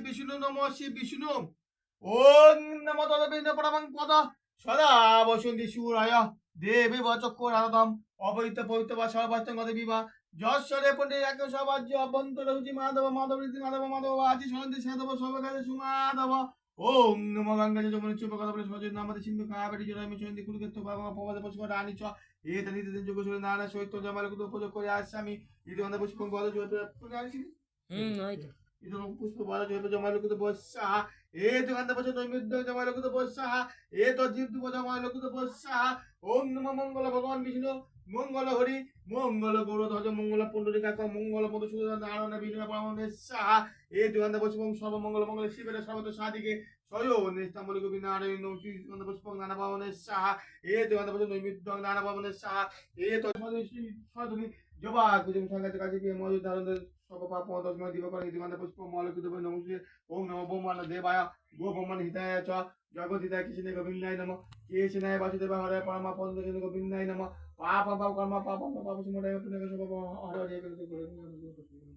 বিষ্ণু নমঃ শ্রী বিষ্ণু ওং নমো তদবিষ্ণু পরমং পদ সদা বসন্তি সুরায় দেবী বচক্করাদম অবৈত পবিত্র বা সর্বাস্তঙ্গ দেবী বা যশ্বরে পণ্ডিত এক সবাজ্য অভ্যন্তর রুচি মাধব মাধব রীতি মাধব মাধব আছি সরন্তি সাধব সর্বকালে সুমাধব ওং নমো গঙ্গা যমুনা চুপ কথা বলে সহজ নামতে সিন্ধু কাবেরী জলমি সন্ধি কুরুক্ষেত্র বাবা পবদ পশুক রানী চ এতে নিতে যোগ সরে নানা সহিত জমালকুত উপযোগ করে আসছি আমি ইতিমধ্যে পুষ্পং বল জয় আনছি পুষ্প বল জয় জমালকুত বসা এ দুকান্তে বসে নৈমিদ্য জমালকুত বসা এ তো জীব দুব জমালকুত বসা ওম নমঃ মঙ্গল ভগবান বিষ্ণু মঙ্গল হরি মঙ্গল গৌরধ্বজ মঙ্গল পুণ্ডরিকাক মঙ্গল মধুসূদন নারায়ণ বিষ্ণু পরমেশ্বর সাহা এ দুকান্তে বসে সর্বমঙ্গল মঙ্গল শিবের সর্বত সাদিকে সয়ো নিস্তাম্বলি গোবি নারায়ণ দুকান্তে বসে নানা ভবনের সাহা এ দুকান্তে বসে নৈমিদ্য নানা ভবনের সাহা এ তো সদমি জবা কুজুম সংঘাতে কাছে গিয়ে মজুদ ধারণ সর্বপাপ দশময় দিবকর দিবান্তে পুষ্প মলকুত নমস্তে ওম নমো ব্রহ্মাণ্ড দেবায় গো ব্রহ্মাণ্ড হিতায় চ জগৎ হিতায় কৃষ্ণে গোবিন্দায় নমঃ কেশনায় বাসুদেব হরে পরমা পন্দ গোবিন্দায় নমঃ পাপ পাপ কর্ম পাপ পাপ সুমরায় পুণ্য সব হরে হরে